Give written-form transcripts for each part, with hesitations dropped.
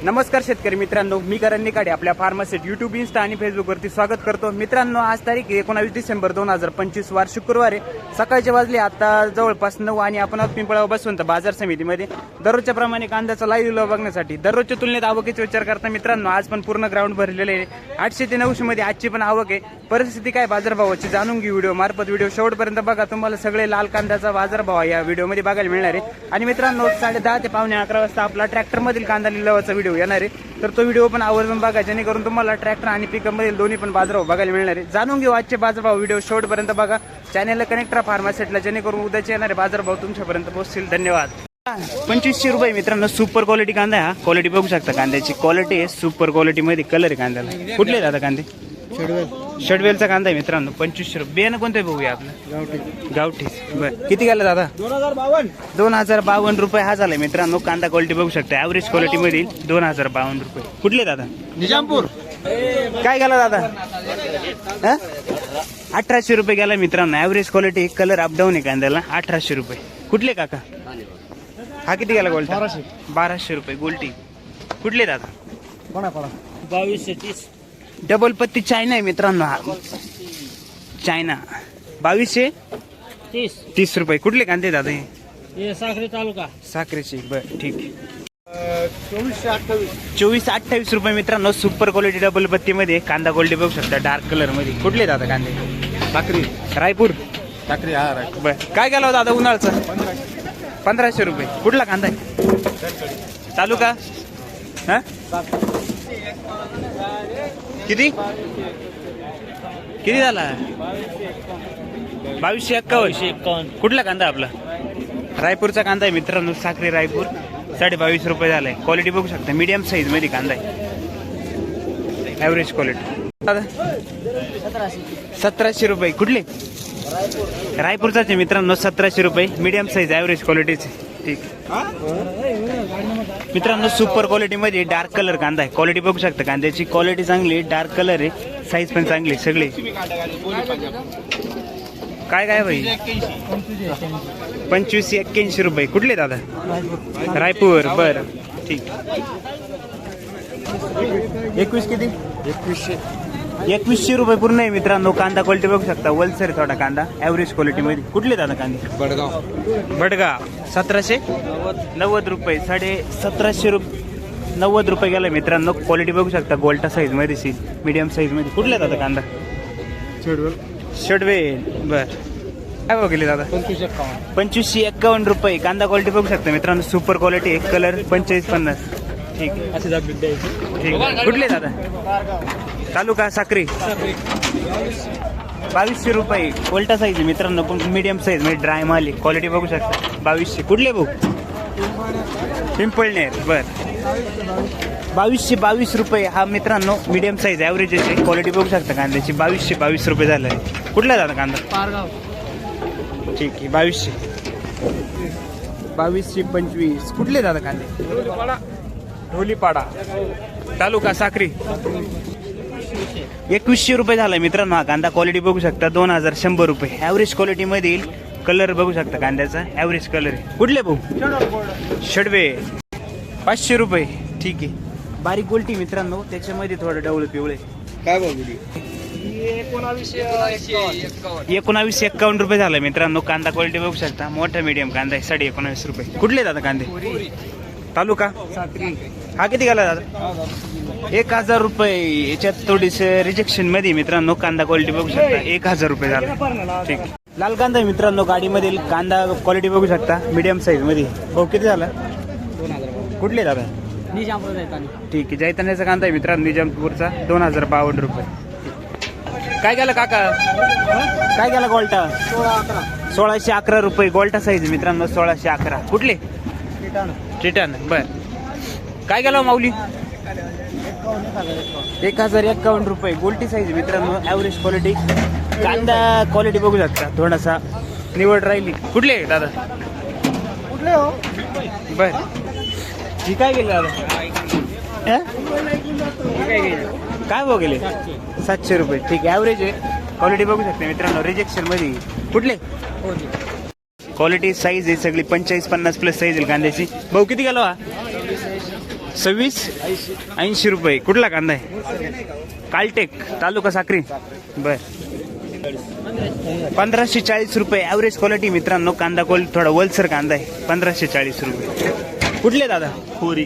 नमस्कार शेतकरी मित्रांनो, मी करण निकाडे आपल्या फार्मासिट यूट्यूब, इंस्टा आणि फेसबुकवरती स्वागत करतो. मित्रांनो, आज तारीख 19 डिसेंबर 2025 वार शुक्रवार आहे. सकाळचे वाजले आता जवळपास 9 आणि आपण आज पिंपळगाव बसवंत बाजार समितीमध्ये दररोजच्या प्रमाणे कांद्याचा लाईव्ह बघण्यासाठी दररोजच्या तुलनेत आवकेचा विचार करता मित्रांनो आज पण पूर्ण ग्राउंड भरलेले आहे. 800 ते 900 मध्ये आजची पण आवक आहे. परिस्थिती काय बाजारभावाची जाणून घेऊ व्हिडिओ मार्फत. व्हिडिओ शेवटपर्यंत बघा, तुम्हाला सगळे लाल कांद्याचा बाजारभाव या व्हिडिओमध्ये बघायला मिळणार आहे. आणि मित्रांनो 10:30 ते 11:15 वाजता आपला ट्रॅक्टर मधील कांदा लिलावाचा व्हिडिओ येणार आहे, तर तो व्हिडिओ पण आवर्जून बघा, जेणेकरून तुम्हाला ट्रॅक्टर आणि पिकअप मधील दोन्ही पण बाजारभाव बघायला मिळणार आहे. जाणून घेऊ आजचे बाजारभाव. व्हिडिओ शेवटपर्यंत बघा, चॅनलला कनेक्ट राहा फार्मासेटला, जेणेकरून उद्याचे येणारे बाजारभाव तुमच्यापर्यंत पोहोचतील. धन्यवाद. 2500 रुपये मित्रांनो, सुपर क्वालिटी कांदा आहे. हा क्वालिटी बघू शकता, कांद्याची क्वालिटी आहे सुपर क्वालिटी मध्ये. कलर आहे कांद्याला. कुठले दादा कांदे? शेडवेलचा कांदा आहे मित्रांनो. 2500 रुपये. बियाणं कोणतं बघूया आपलं? गावठी. बरं, किती गेला दादा? 2052 रुपये हा झालाय मित्रांनो. कांदा क्वालिटी बघू शकता, ऍव्हरेज क्वालिटी मध्ये 2052 रुपये. कुठले दादा? निजामपूर. काय गेला दादा? 1800 रुपये गेला मित्रांनो. ऍव्हरेज क्वालिटी, कलर अपडाऊन आहे कांद्याला. 1800 रुपये. कुठले काका? हा किती गेला गोल्टी? 1200 रुपये गोल्टी. कुठले दादा? 2230. डबल पत्ती चायना आहे मित्रांनो. हा चायना. 2230 रुपये. कुठले कांदे दादा हे? साखरी तालुका. साखरेची. बरं, ठीक. 2428. 2428 रुपये मित्रांनो. सुपर क्वालिटी डबल पत्ती मध्ये कांदा क्वालिटी बघू शकता, डार्क कलर मध्ये. कुठले दादा कांदे? साखरी. रायपूर. साखरी. बरं, काय गेला दादा उन्हाळचा? 1500 रुपये. कुठला कांदा आहे? तालुका? हा किती किती झाला? 2251. कुठला कांदा आपला? रायपूरचा कांदा आहे मित्रांनो. साखरी रायपूर. 22.5 रुपये झालाय. क्वालिटी बघू शकता, मीडियम साईज मध्ये कांदा आहे. Average quality. दादा 1700 रुपये. कुठले? रायपूरचाच आहे मित्रांनो. 1700 रुपये. मीडियम साईज ऍव्हरेज क्वालिटीचे. ठीक मित्रांनो, सुपर क्वालिटी मध्ये डार्क कलर कांदा आहे. क्वालिटी बघू शकता, कांद्याची क्वालिटी चांगली, डार्क कलर आहे, साईज पण चांगली सगळे. काय काय भाई? 2581 रुपये. कुठले दादा? रायपूर. बर, ठीक. 21 किती? 2100 रुपये पूर्ण आहे मित्रांनो. कांदा क्वालिटी बघू शकता, वलसर थोडा कांदा, ऍव्हरेज क्वालिटी मध्ये. कुठले दादा कांदे? बडगाव. 1790 रुपये. 1750 रुपये. 90 रुपये गेला मित्रांनो. क्वालिटी बघू शकता, गोल्टा साईज मध्ये, मीडियम साईज मध्ये. कुठले दादा कांदा? शेडवेल. बर, काय बघितले दादा? 2551 रुपये. कांदा क्वालिटी बघू शकता मित्रांनो, सुपर क्वालिटी. एक कलर 4550. ठीक आहे. कुठले दादा? तालुका? साखरी. 2200 रुपये. कोल्टा साईज मित्रांनो, पण मीडियम साईज म्हणजे ड्राय माल. क्वालिटी बघू शकता. 2200. कुठले भाऊ? पिंपळनेर. बर, 2222 रुपये. हा मित्रांनो मीडियम साईज ऍव्हरेज आहे. क्वालिटी बघू शकता कांद्याची. 2222 रुपये झालं आहे. कुठला दादा कांदा? ठीक आहे. 2200. 2225. कुठले दादा कांदे? ढोलीपाडा. तालुका? साखरी. 2100 रुपये झाला मित्रांनो. हा कांदा क्वालिटी बघू शकता. 2100 रुपये. ऍव्हरेज क्वालिटी मधील कलर बघू शकता कांद्याचा, ऍव्हरेज कलर आहे. कुठले भाऊ? षडवे. 500 रुपये. ठीक आहे. बारीक गोल्टी मित्रांनो, त्याच्यामध्ये थोडं डवळे पिवळे. काय बघली? 1951 रुपये झाला मित्रांनो. कांदा क्वालिटी बघू शकता, मोठा मीडियम कांदा आहे. 19.5 रुपये. कुठले दादा कांदे? तालुका? हा किती गेला दादा? 1000 रुपये. याच्यात थोडीस रिजेक्शन मध्ये मित्रांनो. कांदा क्वालिटी बघू शकता, 1000 रुपये झाला. ठीक. लाल कांदा आहे मित्रांनो. गाडीमधील कांदा क्वालिटी बघू शकता, मीडियम साईज मध्ये. भाऊ किती झाला? 2000. कुठले दादा? निजामपूर. ठीक आहे. जैतान्याचा कांदा आहे मित्रांनो, निजामपूरचा. 2052 रुपये. काय गेला काका? काय गेला गोल्टा? 1611 रुपये. गोल्टा साईज मित्रांनो, 1611. कुठले? टिटान. बर, काय गेला माऊली? 1051 रुपये. गोल्टी साईज मित्रांनो, ऍव्हरेज क्वालिटी. कांदा क्वालिटी बघू शकता, थोडासा निवड राहिली. कुठले दादा? कुठले हो? बर, ही काय गेली दादा? काय भाव गेले? 700 रुपये. ठीक आहे. ऍव्हरेज आहे. क्वालिटी बघू शकते मित्रांनो, रिजेक्शन मध्ये. कुठले? क्वालिटी साईज आहे सगळी 45-50 प्लस साईज आहे कांद्याची. भाऊ किती गेलो हा? ₹26.80 रुपये. कुठला कांदा आहे? कालटेक, तालुका साक्री. बर 1540 रुपये ॲव्हरेज क्वालिटी मित्रांनो. कांदा क्वालिटी थोडा वलसर कांदा आहे. 1540 रुपये. कुठले दादा? कोरी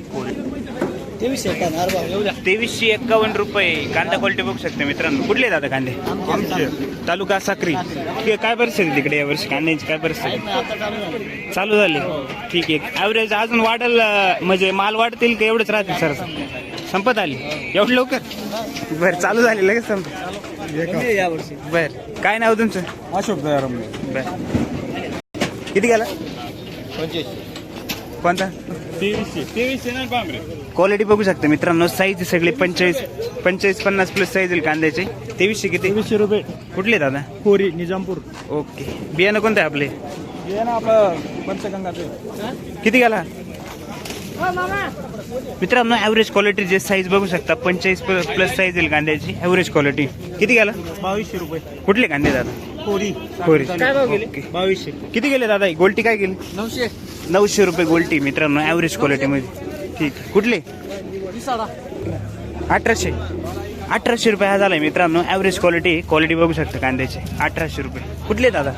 2351 रुपये. कांदा क्वालिटी बघू शकते मित्रांनो. कुठले दादा कांदे? तालुका साक्री. काय परिस्थिती तिकडे यावर्षी कांद्याची? काय परिस्थिती? चालू झाली. ठीक आहे. ॲव्हरेज अजून वाढेल म्हणजे माल वाढतील का एवढंच राहतील सर? संपत आली एवढं लवकर? बरं चालू झाली लगेच संपत. बरं काय नाव तुमचं? अशोक दयाराम. बरं किती गेला? 25. कोणता? 23 नाही बांबरे. क्वालिटी बघू शकता मित्रांनो. साईज सगळे 45-50 प्लस साईज येईल कांद्याचे. 2300 किती? 2300 रुपये. कुठले दादा? कोरी निजामपूर. ओके. बियाणं कोणतं आहे आपले? हे ना आपलं पंचगंगाचं. किती गेला मित्रांनो? ॲव्हरेज क्वालिटी जे साईज बघू शकता 45 प्लस साईज येईल कांद्याची. ॲव्हरेज क्वालिटी किती गेला? 2200 रुपये. कुठले कांदे दादा? कोरी. कोरी. काय भाव गेले? ओके. 2200. किती गेले दादा? गोल्टी काय गेली? 900. 900 रुपये गोल्टी मित्रांनो ॲव्हरेज क्वालिटीमध्ये. ठीक. कुठले? 1800 रुपये हा झालाय मित्रांनो. ॲव्हरेज क्वालिटी बघू शकता कांद्याची. 1800 रुपये. कुठले दादा?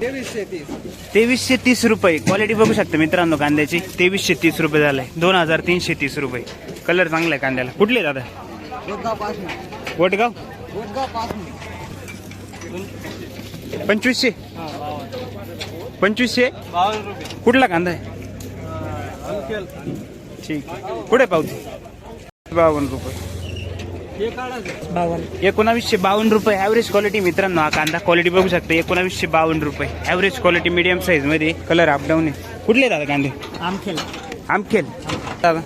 2330 रुपये. क्वालिटी बघू शकता मित्रांनो कांद्याची. 2330 रुपये झालाय. 2330 रुपये. कलर चांगला आहे कांद्याला. कुठले दादा? वडगाव. 2500. 2500. 52 रुपये. कुठला कांदा आहे? ठीक. कुठे पावती? 52 रुपये. 1952 रुपये ॲव्हरेज क्वालिटी मित्रांनो. हा कांदा क्वालिटी बघू शकता. 1952 रुपये ॲव्हरेज क्वालिटी मीडियम साईज मध्ये. कलर अपडाऊन आहे. कुठले दादा कांदे? आमखेल दादा.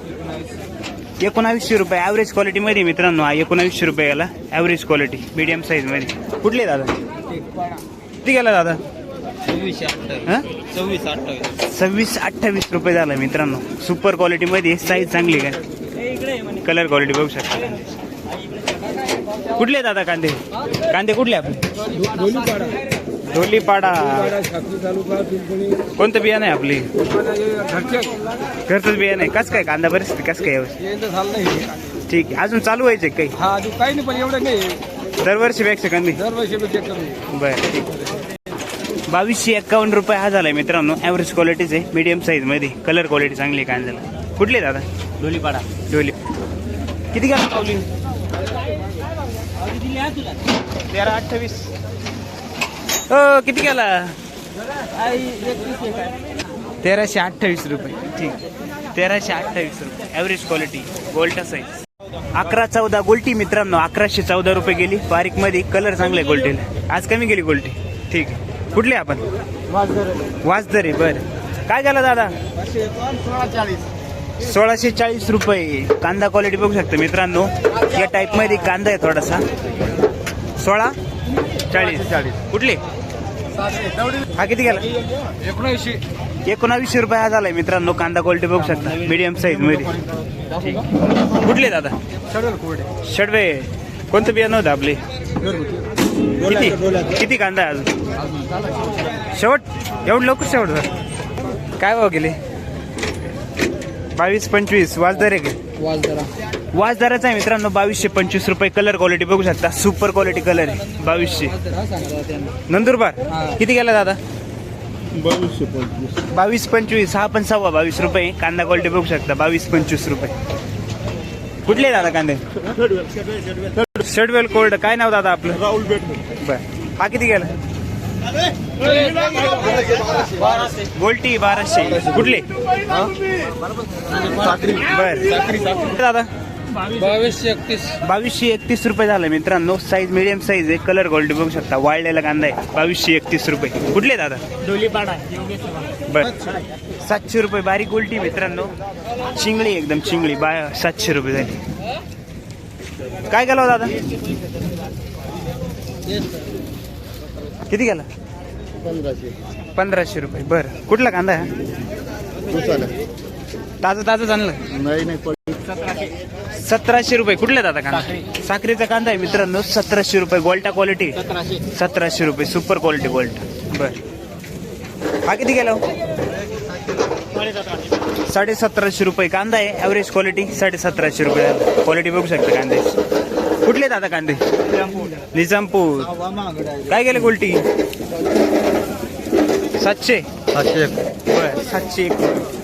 1900 रुपये ॲव्हरेज क्वालिटी मध्ये मित्रांनो. हा 1900 रुपये याला ॲव्हरेज क्वालिटी मीडियम साईज मध्ये. कुठले दादा? किती गेला दादा? 26-28 रुपये झाला मित्रांनो. सुपर क्वालिटी मध्ये साईज चांगली काय. कलर क्वालिटी बघू शकता. कुठले दादा कांदे? कांदे कुठले आपले? ढोलीपाडा. कोणतं बियाणं आहे आपली? घरचंच बियाणं आहे. कसं काय कांदा परिस्थिती कसं काय यावर्षी? ठीक आहे. अजून चालू व्हायचे काही? काही नाही पण एवढं नाही. दरवर्षीपेक्षा कमी? बरं ठीक. 2251 रुपये हा झालाय मित्रांनो. ॲव्हरेज क्वालिटीच आहे मीडियम साईज मध्ये. कलर क्वालिटी चांगली आहे कांद्याला. कुठले दादा? ढोलीपाडा. ढोली. किती गेला पावली? 1328. किती गेला? 1328 रुपये. ठीक. 1328 रुपये ॲव्हरेज क्वालिटी. गोल्टा साईज. 1114 गोल्टी मित्रांनो. 1114 रुपये गेली बारीक मध्ये. कलर चांगला आहे गोल्टीला. आज कमी गेली गोल्टी. ठीक आहे. कुठले आपण? वाजदरे. बरं काय झालं दादा? 1640 रुपये. कांदा क्वालिटी बघू शकता मित्रांनो. या टाईप मध्ये कांदा आहे थोडासा. 1640. कुठले? हा किती गेला? 1900 रुपये हा झालाय मित्रांनो. कांदा क्वालिटी बघू शकता मीडियम साईज मध्ये. ठीक. कुठले दादा? षडवे. कोणतं बियाणं होतं आपले? किती कांदा आहे अजून? शेवट एवढं लवकर शेवट झालं? काय भाव गेले? 22-25. वाजदार आहे का? वाजदाराचा आहे मित्रांनो. 2225 रुपये. कलर क्वालिटी बघू शकता. सुपर क्वालिटी कलर आहे. 2200. नंदुरबार. किती गेला दादा? 22-25. हा पण 22.25 रुपये. कांदा क्वालिटी बघू शकता. 22-25 रुपये. कुठले दादा कांदे? शेडवेल कोल्ड. काय नाव दादा आपलं? राहुल बेट. बर हा किती गेला? गोल्टी 1200. कुठले? बर दादा? 2231 रुपये झालं मित्रांनो. साईज मीडियम साईज आहे. कलर क्वालिटी बघू शकता. वाळलेला कांदा आहे. 2231 रुपये. कुठले दादा? ढोलीपाडा. बर 700 रुपये बारीक गोल्टी मित्रांनो. चिंगळी एकदम चिंगळी. 700 रुपये झाली. काय गेला दादा? किती गेला? 1500 रुपये. बरं कुठला कांदा आहे? ताजं आणलं? नाही. 1700 रुपये. कुठला दादा कांदा? साखरेचा कांदा आहे मित्रांनो. 1700 रुपये. गोल्टा क्वालिटी. 1700 रुपये. सुपर क्वालिटी गोल्टा. बर हा किती गेला? 1750 रुपये कांदा आहे. ॲव्हरेज क्वालिटी 1750 रुपये क्वालिटी बघू शकता कांदे. कुठले आहेत आता कांदे? निजामपूर. काय गेले क्वालिटी? 700. 700. बरं 701.